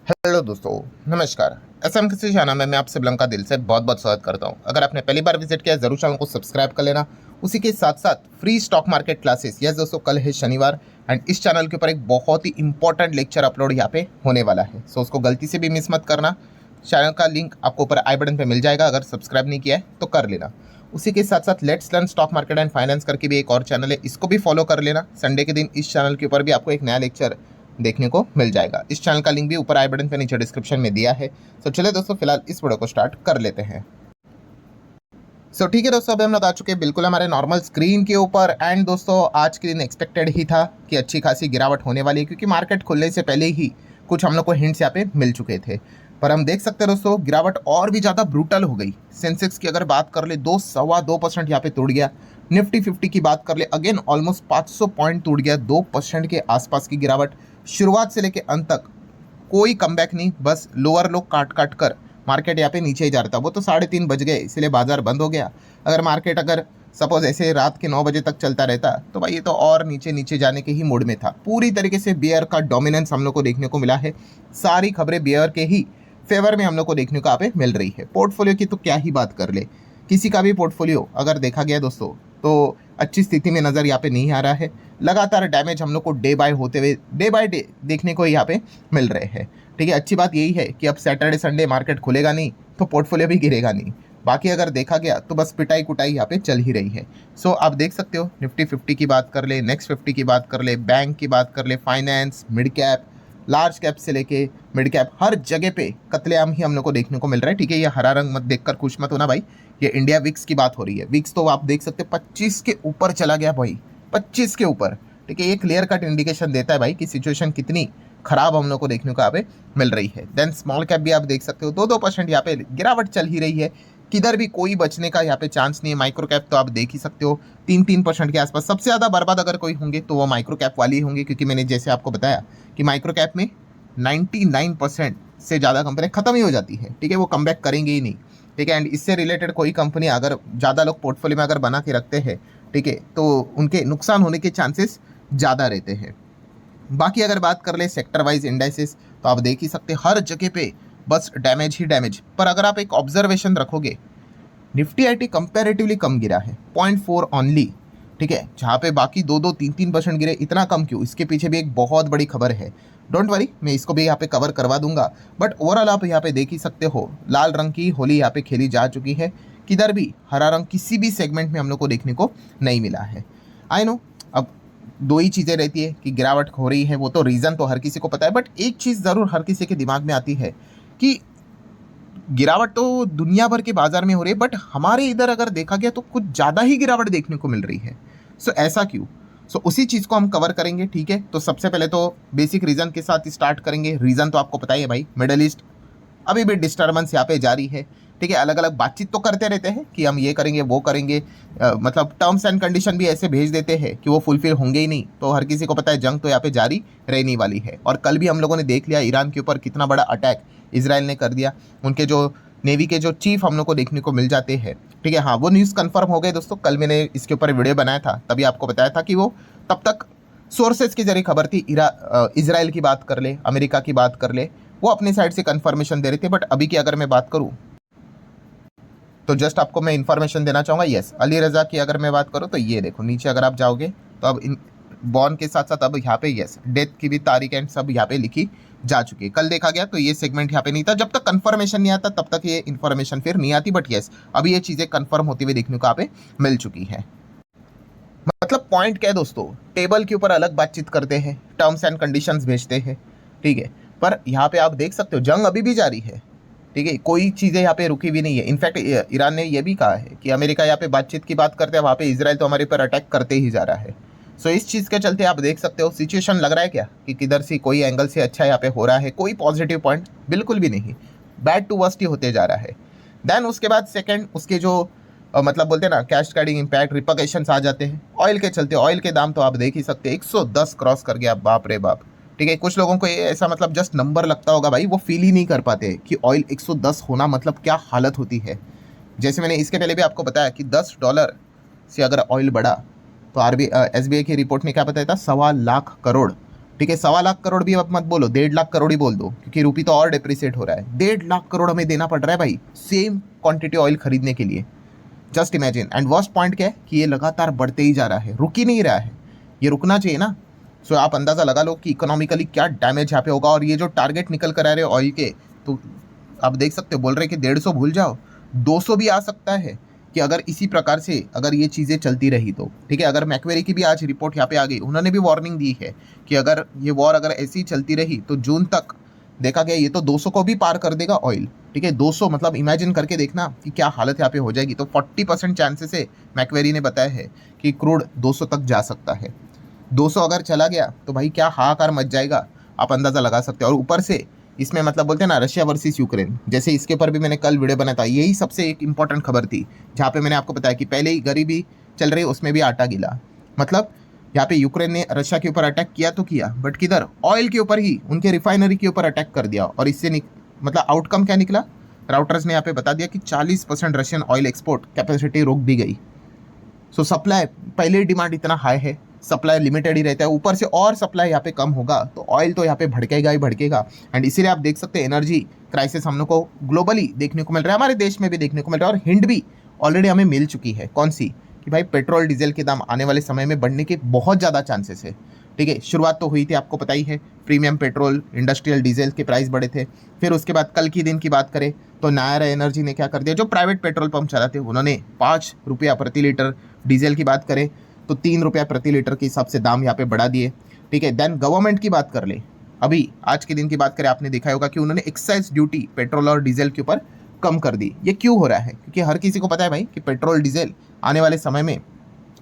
Hello दोस्तों, नमस्कार। SM किसी चैनल में मैं आप सब का दिल से बहुत बहुत स्वागत करता हूं। अगर आपने पहली बार विजिट किया ज़रूर चैनल को सब्सक्राइब कर लेना। उसी के साथ साथ free stock market classes, yes दोस्तों, कल है शनिवार एंड इस चैनल के ऊपर एक बहुत ही इंपॉर्टेंट लेक्चर अपलोड यहाँ पे होने वाला है। सो उसको गलती से भी मिस मत करना। चैनल का लिंक आपको ऊपर आई बटन पर मिल जाएगा, अगर सब्सक्राइब नहीं किया है तो कर लेना। उसी के साथ साथ let's learn stock market and finance करके भी एक और चैनल है, इसको भी फॉलो कर लेना। संडे के दिन इस चैनल के ऊपर भी आपको एक नया लेक्चर देखने को मिल जाएगा। इस चैनल का लिंक भी ऊपर आई बटन पे नीचे डिस्क्रिप्शन में दिया है। सो चलिए दोस्तों, फिलहाल इस वीडियो को स्टार्ट कर लेते हैं। सो ठीक है दोस्तों, अभी हम लोग आ चुके हैं बिल्कुल हमारे नॉर्मल स्क्रीन के ऊपर। एंड दोस्तों, आज के दिन एक्सपेक्टेड ही था कि अच्छी खासी गिरावट होने वाली है, क्योंकि मार्केट खुलने से पहले ही कुछ हम लोग को हिंट्स यहाँ पे मिल चुके थे। पर हम देख सकते हैं दोस्तों, गिरावट और भी ज़्यादा ब्रूटल हो गई। सेंसेक्स की अगर बात कर ले, 2.25% यहाँ पे टूट गया। निफ्टी 50 की बात कर ले, अगेन ऑलमोस्ट 500 पॉइंट टूट गया। 2% के आसपास की गिरावट, शुरुआत से लेकर अंत तक कोई कमबैक नहीं, बस लोअर लो काट काट कर मार्केट यहाँ पे नीचे ही जा रहा था। वो तो 3:30 बज गए, इसलिए बाजार बंद हो गया। अगर मार्केट अगर सपोज ऐसे रात के 9 बजे तक चलता रहता तो भाई ये तो और नीचे नीचे जाने के ही मूड में था। पूरी तरीके से बियर का डोमिनेंस हम लोग को देखने को मिला है। सारी खबरें बियर के ही फेवर में हम लोग को देखने को यहाँ पे मिल रही है। पोर्टफोलियो की तो क्या ही बात कर ले, किसी का भी पोर्टफोलियो अगर देखा गया दोस्तों तो अच्छी स्थिति में नज़र यहाँ पे नहीं आ रहा है। लगातार डैमेज हम लोग को डे बाय डे देखने को यहाँ पे मिल रहे हैं। ठीक है, अच्छी बात यही है कि अब सैटरडे संडे मार्केट खुलेगा नहीं तो पोर्टफोलियो भी गिरेगा नहीं। बाकी अगर देखा गया तो बस पिटाई कुटाई यहाँ पे चल ही रही है। सो आप देख सकते हो, निफ्टी 50 की बात कर ले, नेक्स्ट 50 की बात कर ले, बैंक की बात कर ले, finance, mid cap, large cap से लेके मिड कैप, हर जगह पे कत्लेआम ही हम लोग को देखने को मिल रहा है। ठीक है, ये हरा रंग मत देखकर खुश मत होना भाई, ये इंडिया विक्स की बात हो रही है। विक्स तो आप देख सकते हैं 25 के ऊपर चला गया भाई, 25 के ऊपर। ठीक है, ये क्लियर कट इंडिकेशन देता है भाई कि सिचुएशन कितनी खराब हम लोग को देखने को यहाँ पे मिल रही है। देन स्मॉल कैप भी आप देख सकते हो, 2-2% यहाँ पे गिरावट चल ही रही है। किधर भी कोई बचने का यहाँ पे चांस नहीं है। माइक्रो कैप तो आप देख ही सकते हो, 3-3% के आसपास। सबसे ज़्यादा बर्बाद अगर कोई होंगे तो वो माइक्रो कैप वाली ही होंगे, क्योंकि मैंने जैसे आपको बताया कि माइक्रो कैप में 99% से ज़्यादा कंपनी ख़त्म ही हो जाती है। ठीक है, वो कमबैक करेंगे ही नहीं। ठीक है, एंड इससे रिलेटेड कोई कंपनी अगर ज़्यादा लोग पोर्टफोलियो में अगर बना के रखते हैं, ठीक है, तो उनके नुकसान होने के चांसेस ज़्यादा रहते हैं। बाकी अगर बात कर ले सेक्टर वाइज इंडाइसेस, तो आप देख ही सकते हैं हर जगह पे बस डैमेज ही डैमेज। पर अगर आप एक ऑब्जर्वेशन रखोगे, निफ्टी आईटी कंपैरेटिवली कम गिरा है, 0.4 ऑनली। ठीक है, जहाँ पे बाकी 2-3% गिरे, इतना कम क्यों? इसके पीछे भी एक बहुत बड़ी खबर है। डोंट वरी, मैं इसको भी यहाँ पे कवर करवा दूंगा। बट ओवरऑल आप यहाँ पे देख ही सकते हो, लाल रंग की होली यहाँ पे खेली जा चुकी है। किधर भी हरा रंग किसी भी सेगमेंट में हम लोग को देखने को नहीं मिला है। आई नो, अब दो ही चीज़ें रहती है कि गिरावट हो रही है, वो तो रीज़न तो हर किसी को पता है। बट एक चीज़ ज़रूर हर किसी के दिमाग में आती है कि गिरावट तो दुनिया भर के बाजार में हो रही है, बट हमारे इधर अगर देखा गया तो कुछ ज़्यादा ही गिरावट देखने को मिल रही है। सो ऐसा क्यों? सो उसी चीज़ को हम कवर करेंगे। ठीक है, तो सबसे पहले तो बेसिक रीज़न के साथ स्टार्ट करेंगे। रीज़न तो आपको पता ही है भाई, मिडल ईस्ट अभी भी डिस्टर्बेंस यहाँ पे जारी है। ठीक है, अलग अलग बातचीत तो करते रहते हैं कि हम ये करेंगे वो करेंगे, मतलब टर्म्स एंड कंडीशन भी ऐसे भेज देते हैं कि वो फुलफिल होंगे ही नहीं। तो हर किसी को पता है जंग तो यहाँ पे जारी रहने वाली है। और कल भी हम लोगों ने देख लिया ईरान के ऊपर कितना बड़ा अटैक इसराइल ने कर दिया। उनके जो नेवी के जो चीफ हम लोग को देखने को मिल जाते हैं। ठीक है, हाँ, वो न्यूज़ कंफर्म हो गए दोस्तों। कल मैंने इसके ऊपर वीडियो बनाया था, तभी आपको बताया था कि वो तब तक सोर्सेज के जरिए खबर थी। इसराइल की बात कर ले, अमेरिका की बात कर ले, वो अपनी साइड से कंफर्मेशन दे रहे थे। बट अभी की अगर मैं बात करूं तो जस्ट आपको मैं इन्फॉर्मेशन देना चाहूँगा। यस, अली रज़ा की अगर मैं बात करूँ तो ये देखो नीचे अगर आप जाओगे तो अब इन बॉन्ड के साथ साथ अब यहाँ पे यस डेथ की भी तारीख एंड सब यहाँ पे लिखी जा चुकी है। कल देखा गया तो ये सेगमेंट यहाँ पे नहीं था। जब तक कंफर्मेशन नहीं आता तब तक ये इन्फॉर्मेशन फिर नहीं आती। बट यस, अभी ये चीज़ें कंफर्म होती हुई देखने को यहाँ पे मिल चुकी है। मतलब पॉइंट क्या है दोस्तों, टेबल के ऊपर अलग बातचीत करते हैं, टर्म्स एंड कंडीशंस भेजते हैं। ठीक है, पर यहाँ पे आप देख सकते हो जंग अभी भी जारी है। ठीक है, कोई चीज़ें यहाँ पे रुकी भी नहीं है। इनफैक्ट ईरान ने यह भी कहा है कि अमेरिका यहाँ पे बातचीत की बात करते हैं, वहाँ पे इसराइल तो हमारे ऊपर अटैक करते ही जा रहा है। सो इस चीज़ के चलते आप देख सकते हो सिचुएशन लग रहा है क्या कि किधर से कोई एंगल से अच्छा यहाँ पे हो रहा है, कोई पॉजिटिव पॉइंट बिल्कुल भी नहीं, बैड टू वर्स्ट ही होते जा रहा है। देन उसके बाद सेकेंड उसके जो मतलब बोलते हैं ना कैस्केडिंग इम्पैक्ट रिपरकशंस आ जाते हैं ऑयल के चलते। ऑयल के दाम तो आप देख ही सकते हैं 110 क्रॉस कर गया, बाप रे बाप। ठीक है, कुछ लोगों को ये ऐसा मतलब जस्ट नंबर लगता होगा भाई, वो फील ही नहीं कर पाते कि ऑयल 110 होना मतलब क्या हालत होती है। जैसे मैंने इसके पहले भी आपको बताया कि $10 से अगर ऑयल बढ़ा तो SBI की रिपोर्ट में क्या बताया था, 1.25 लाख करोड़ ठीक है, 1.25 लाख करोड़ भी अब मत बोलो, 1.5 लाख करोड़ ही बोल दो, क्योंकि रुपी तो और डिप्रिसिएट हो रहा है। 1.5 लाख करोड़ हमें देना पड़ रहा है भाई सेम क्वांटिटी ऑयल खरीदने के लिए। Just imagine. And worst point क्या है कि ये लगातार बढ़ते ही जा रहा है, रुक ही नहीं रहा है। ये रुकना चाहिए ना। सो आप अंदाज़ा लगा लो कि इकोनॉमिकली क्या डैमेज यहाँ पे होगा। और ये जो टारगेट निकल कर आ रहे ऑयल के, तो आप देख सकते हो, बोल रहे कि 150 भूल जाओ, 200 भी आ सकता है कि अगर इसी प्रकार से अगर ये चीज़ें चलती रही तो। ठीक है, अगर मैक्वेरी की भी आज रिपोर्ट यहाँ पे आ गई, उन्होंने भी वार्निंग दी है कि अगर ये वॉर अगर ऐसी चलती रही तो जून तक देखा गया ये तो 200 को भी पार कर देगा ऑयल। ठीक है, 200 मतलब इमेजिन करके देखना कि क्या हालत यहाँ पे हो जाएगी। तो 40% चांसेस है, मैक्वेरी ने बताया है कि क्रूड 200 तक जा सकता है। 200 अगर चला गया तो भाई क्या हाहाकार मच जाएगा, आप अंदाज़ा लगा सकते हो। और ऊपर से इसमें मतलब बोलते हैं ना रशिया वर्सेस यूक्रेन, जैसे इसके ऊपर भी मैंने कल वीडियो बनाया था, यही सबसे एक इंपॉर्टेंट खबर थी, जहाँ पे मैंने आपको बताया कि पहले ही गरीबी चल रही, उसमें भी आटा गिला। मतलब यहाँ पे यूक्रेन ने रशिया के ऊपर अटैक किया तो किया, बट किधर, ऑयल के ऊपर ही, उनके रिफाइनरी के ऊपर अटैक कर दिया। और इससे मतलब आउटकम क्या निकला, राउटर्स ने यहाँ पे बता दिया कि 40% रशियन ऑयल एक्सपोर्ट कैपेसिटी रोक दी गई। सो सप्लाई, पहले डिमांड इतना हाई है, सप्लाई लिमिटेड ही रहता है, ऊपर से और सप्लाई यहाँ पे कम होगा तो ऑयल तो यहाँ पे भड़केगा ही भड़केगा। एंड इसीलिए आप देख सकते हैं एनर्जी क्राइसिस हम लोग को ग्लोबली देखने को मिल रहा है, हमारे देश में भी देखने को मिल रहा है। और हिंट भी ऑलरेडी हमें मिल चुकी है, कौन सी, कि भाई पेट्रोल डीजल के दाम आने वाले समय में बढ़ने के बहुत ज़्यादा चांसेस है। ठीक है, शुरुआत तो हुई थी, आपको पता ही है, प्रीमियम पेट्रोल इंडस्ट्रियल डीजल के प्राइस बढ़े थे। फिर उसके बाद कल की दिन की बात करें तो नायरा एनर्जी ने क्या कर दिया, जो प्राइवेट पेट्रोल पंप चलाते उन्होंने 5 रुपया प्रति लीटर, डीजल की बात करें तो 3 रुपया प्रति लीटर के हिसाब से दाम यहाँ पे बढ़ा दिए। ठीक है, देन गवर्नमेंट की बात कर ले, अभी आज के दिन की बात करें, आपने देखा होगा कि उन्होंने एक्साइज ड्यूटी पेट्रोल और डीजल के ऊपर कम कर दी। ये क्यों हो रहा है, क्योंकि हर किसी को पता है भाई कि पेट्रोल डीजल आने वाले समय में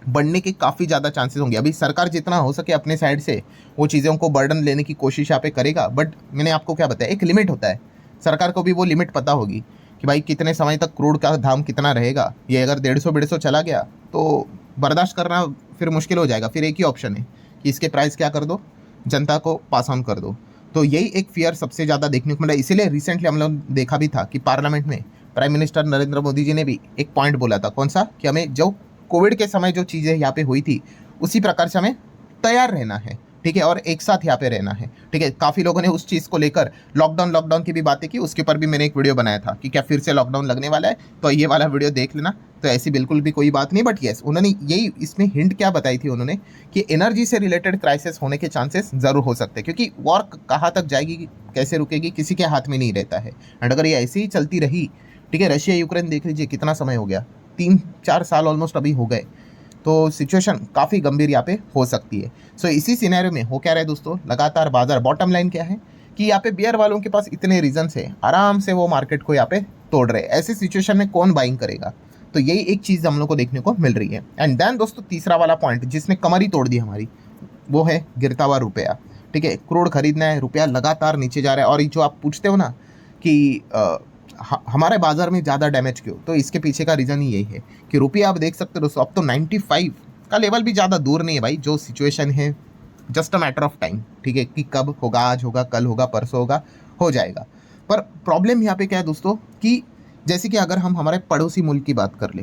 बढ़ने के काफ़ी ज़्यादा चांसेस होंगे। अभी सरकार जितना हो सके अपने साइड से वो चीज़ों को बर्डन लेने की कोशिश यहाँ पे करेगा, बट मैंने आपको क्या बताया, एक लिमिट होता है, सरकार को भी वो लिमिट पता होगी कि भाई कितने समय तक क्रूड का दाम कितना रहेगा। ये अगर 150 चला गया तो बर्दाश्त करना फिर मुश्किल हो जाएगा। फिर एक ही ऑप्शन है कि इसके प्राइस क्या कर दो, जनता को पास ऑन कर दो। तो यही एक फियर सबसे ज़्यादा देखने को मिला। इसीलिए रिसेंटली हम लोग देखा भी था कि पार्लियामेंट में प्राइम मिनिस्टर नरेंद्र मोदी जी ने भी एक पॉइंट बोला था, कौन सा, कि हमें जो कोविड के समय जो चीज़ें यहाँ पे हुई थी उसी प्रकार से हमें तैयार रहना है। ठीक है, और एक साथ यहाँ पे रहना है। ठीक है, काफ़ी लोगों ने उस चीज़ को लेकर लॉकडाउन की भी बातें की, उसके ऊपर भी मैंने एक वीडियो बनाया था कि क्या फिर से लॉकडाउन लगने वाला है, तो ये वाला वीडियो देख लेना। तो ऐसी बिल्कुल भी कोई बात नहीं, बट येस उन्होंने यही इसमें हिंट क्या बताई थी उन्होंने, कि एनर्जी से रिलेटेड क्राइसिस होने के चांसेस ज़रूर हो सकते हैं, क्योंकि वॉर कहाँ तक जाएगी, कैसे रुकेगी, किसी के हाथ में नहीं रहता है। एंड अगर ये ऐसे ही चलती रही, ठीक है, रशिया यूक्रेन देख लीजिए कितना समय हो गया, 3-4 साल ऑलमोस्ट अभी हो गए, तो सिचुएशन काफ़ी गंभीर यहाँ पे हो सकती है। सो इसी सिनेरियो में हो क्या रहा है दोस्तों, लगातार बाजार, बॉटम लाइन क्या है कि यहाँ पे बियर वालों के पास इतने रीजंस है, आराम से वो मार्केट को यहाँ पे तोड़ रहे हैं। ऐसी सिचुएशन में कौन बाइंग करेगा, तो यही एक चीज़ हम लोग को देखने को मिल रही है। एंड देन दोस्तों तीसरा वाला पॉइंट जिसने कमर ही तोड़ दी हमारी, वो है गिरता हुआ रुपया। ठीक है, क्रूड खरीदना है, रुपया लगातार नीचे जा रहा है। और ये जो आप पूछते हो ना कि हमारे बाजार में ज़्यादा डैमेज क्यों, तो इसके पीछे का रीज़न ही यही है कि रुपया आप देख सकते हो दोस्तों, अब तो 95 का लेवल भी ज़्यादा दूर नहीं है भाई। जो सिचुएशन है just a matter of time, ठीक है, कि कब होगा, आज होगा, कल होगा, परसों होगा, हो जाएगा। पर प्रॉब्लम यहाँ पे क्या है दोस्तों, कि जैसे कि अगर हम हमारे पड़ोसी मुल्क की बात कर ले,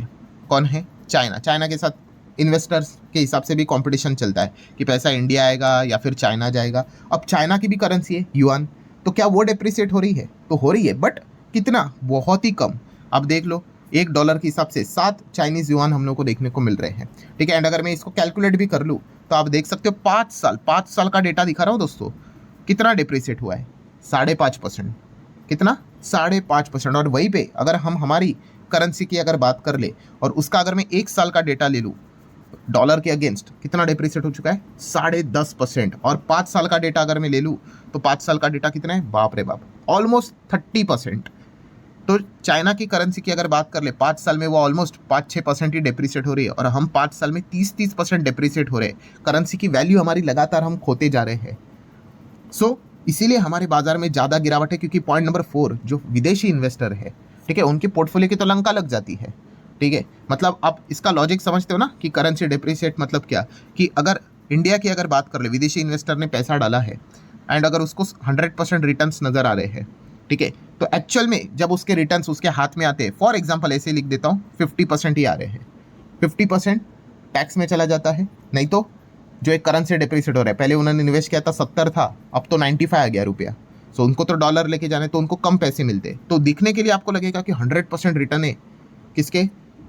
कौन है, चाइना। चाइना के साथ इन्वेस्टर्स के हिसाब से भी कंपटीशन चलता है कि पैसा इंडिया आएगा या फिर चाइना जाएगा। अब चाइना की भी करेंसी है युआन, तो क्या वो डेप्रिसिएट हो रही है, तो हो रही है, बट कितना, बहुत ही कम। अब देख लो $1 के हिसाब से 7 चाइनीज़ युआन हम लोग को देखने को मिल रहे हैं। ठीक है, एंड अगर मैं इसको कैलकुलेट भी कर लूँ तो आप देख सकते हो 5 साल का डेटा दिखा रहा हूँ दोस्तों, कितना डिप्रिसिएट हुआ है, 5.5%। कितना, 5.5%। और वहीं पे अगर हम हमारी करेंसी की अगर बात कर ले और उसका अगर मैं 1 साल का डेटा ले लूँ डॉलर के अगेंस्ट, कितना डिप्रिसिएट हो चुका है, 10.5%। और 5 साल का डेटा अगर मैं ले लूँ तो 5 साल का डेटा कितना है, बाप रे बाप, ऑलमोस्ट 30%। तो चाइना की करेंसी की अगर बात कर ले 5 साल में वो ऑलमोस्ट 5-6% ही डिप्रिसिएट हो रही है, और हम 5 साल में 30% डिप्रिसिएट हो रहे हैं। करेंसी की वैल्यू हमारी लगातार हम खोते जा रहे हैं। सो इसीलिए हमारे बाजार में ज़्यादा गिरावट है, क्योंकि पॉइंट नंबर 4 जो विदेशी इन्वेस्टर है, ठीक है, उनके पोर्टफोलियो की तो लंका लग जाती है। ठीक है, मतलब आप इसका लॉजिक समझते हो ना कि करेंसी डिप्रिसिएट मतलब क्या, कि अगर इंडिया की अगर बात कर ले, विदेशी इन्वेस्टर ने पैसा डाला है एंड अगर उसको 100% रिटर्न्स नज़र आ रहे हैं, ठीक है, तो एक्चुअल में जब उसके रिटर्न्स उसके हाथ में आते हैं, फॉर एग्जांपल ऐसे लिख देता हूँ, 50% ही आ रहे हैं, 50% टैक्स में चला जाता है, नहीं तो जो एक करेंसी डिप्रिसिएट हो रहा है। पहले उन्होंने निवेश किया था 70 था, अब तो 95 आ गया रुपया। सो उनको तो डॉलर लेके जाने, तो उनको कम पैसे मिलते। तो दिखने के लिए आपको लगेगा कि 100% रिटर्न है किसके,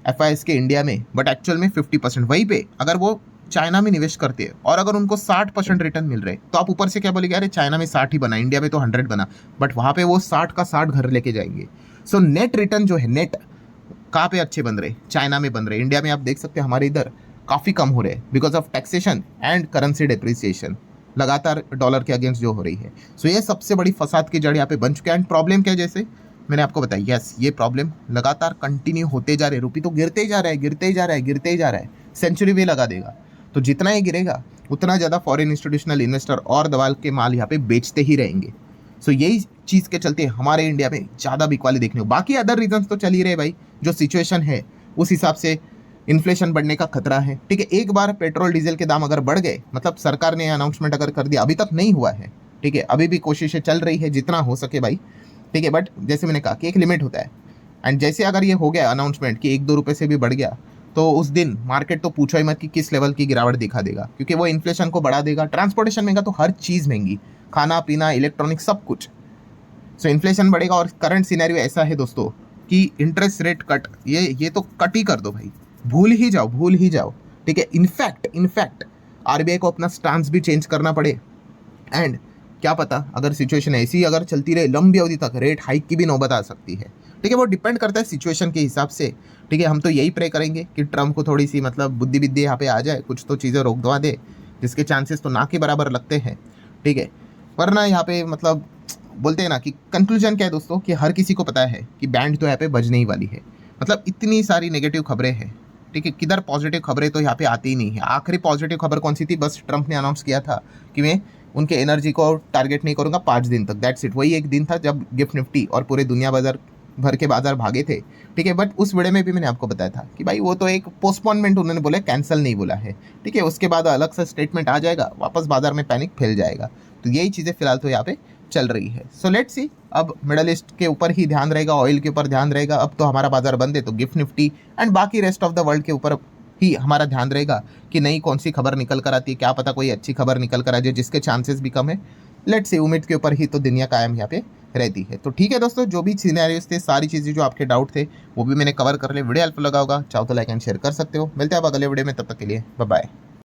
एफआईएस के इंडिया में, बट एक्चुअल में 50%। वहीं पे अगर वो चाइना में निवेश करते हैं और अगर उनको 60% रिटर्न मिल रहे, तो आप ऊपर से क्या बोलेंगे, अरे चाइना में 60 ही बना, इंडिया में तो 100 बना, बट वहाँ पे वो 60 का 60 घर लेके जाएंगे। सो नेट रिटर्न जो है, नेट कहाँ पे अच्छे बन रहे, चाइना में बन रहे। इंडिया में आप देख सकते हैं हमारे इधर काफ़ी कम हो रहे हैं because of taxation and currency depreciation लगातार डॉलर के अगेंस्ट जो हो रही है। सो ये सबसे बड़ी फसाद की जड़ यहाँ पे बन चुका है। एंड प्रॉब्लम क्या है, जैसे मैंने आपको बताया, यस ये प्रॉब्लम लगातार कंटिन्यू होते जा रहे, रुपये तो गिरते ही जा रहा है, गिरते ही जा रहा है, गिरते ही जा रहा है, सेंचुरी भी लगा देगा। तो जितना ही गिरेगा उतना ज़्यादा फॉरेन इंस्टीट्यूशनल इन्वेस्टर और दलाल के माल यहाँ पे बेचते ही रहेंगे। सो यही चीज़ के चलते हमारे इंडिया में ज़्यादा बिकवाली देखने को, बाकी अदर रीजंस तो चल ही रहे भाई। जो सिचुएशन है उस हिसाब से इन्फ्लेशन बढ़ने का खतरा है, ठीक है। एक बार पेट्रोल डीजल के दाम अगर बढ़ गए, मतलब सरकार ने अनाउंसमेंट अगर कर दिया, अभी तक नहीं हुआ है, ठीक है, अभी भी कोशिशें चल रही है जितना हो सके भाई, ठीक है, बट जैसे मैंने कहा कि एक लिमिट होता है। एंड जैसे अगर ये हो गया अनाउंसमेंट कि 1-2 रुपये से भी बढ़ गया, तो उस दिन मार्केट तो पूछो ही मत कि किस लेवल की गिरावट दिखा देगा, क्योंकि वो इन्फ्लेशन को बढ़ा देगा। ट्रांसपोर्टेशन महंगा तो हर चीज़ महंगी, खाना पीना, इलेक्ट्रॉनिक, सब कुछ। सो इन्फ्लेशन बढ़ेगा। और करंट सिनेरियो ऐसा है दोस्तों कि इंटरेस्ट रेट कट, ये तो कट ही कर दो भाई, भूल ही जाओ, भूल ही जाओ, ठीक है। इनफैक्ट आरबीआई को अपना स्टांस भी चेंज करना पड़े। एंड क्या पता अगर सिचुएशन ऐसी अगर चलती रहे लंबी अवधि तक, रेट हाइक की भी नौबत आ सकती है, ठीक है। वो डिपेंड करता है सिचुएशन के हिसाब से, ठीक है। हम तो यही प्रे करेंगे कि ट्रम्प को थोड़ी सी मतलब बुद्धि विद्या यहाँ पे आ जाए, कुछ तो चीज़ें रोक दवा दे, जिसके चांसेस तो ना के बराबर लगते हैं, ठीक है। वरना यहाँ पे मतलब बोलते हैं ना कि कंक्लूजन क्या है दोस्तों, कि हर किसी को पता है कि बैंड तो यहाँ पे बजने ही वाली है। मतलब इतनी सारी नेगेटिव खबरें हैं, ठीक है, किधर पॉजिटिव खबरें तो यहाँ पे आती ही नहीं है। आखिरी पॉजिटिव खबर कौन सी थी, बस ट्रम्प ने अनाउंस किया था कि मैं उनके एनर्जी को टारगेट नहीं करूँगा 5 दिन तक, दैट्स इट। वही एक दिन था जब गिफ्ट निफ्टी और पूरे दुनिया बाजार भर के बाजार भागे थे, ठीक है। बट उस वीडियो में भी मैंने आपको बताया था कि भाई वो तो एक पोस्टपोनमेंट उन्होंने बोला, कैंसिल नहीं बोला है, ठीक है। उसके बाद अलग सा स्टेटमेंट आ जाएगा, वापस बाजार में पैनिक फैल जाएगा। तो यही चीज़ें फिलहाल तो यहाँ पे चल रही है। सो लेट्स सी, अब मिडल ईस्ट के ऊपर ही ध्यान रहेगा, ऑयल के ऊपर ध्यान रहेगा। अब तो हमारा बाजार बंद है, तो गिफ्ट निफ्टी एंड बाकी रेस्ट ऑफ द वर्ल्ड के ऊपर ही हमारा ध्यान रहेगा कि नई कौन सी खबर निकल कर आती है। क्या पता कोई अच्छी खबर निकल कर आ जाए जिसके चांसेस भी कम है। लेट्स सी, उम्मीद के ऊपर ही तो दुनिया कायम यहाँ पे रहती है। तो ठीक है दोस्तों, जो भी सिनेरियोस थे, सारी चीज़ें जो आपके डाउट थे वो भी मैंने कवर कर ले। वीडियो हेल्पफुल लगा होगा, चाहो तो लाइक एंड शेयर कर सकते हो। मिलते हैं अब अगले वीडियो में, तब तक के लिए बाय बाय।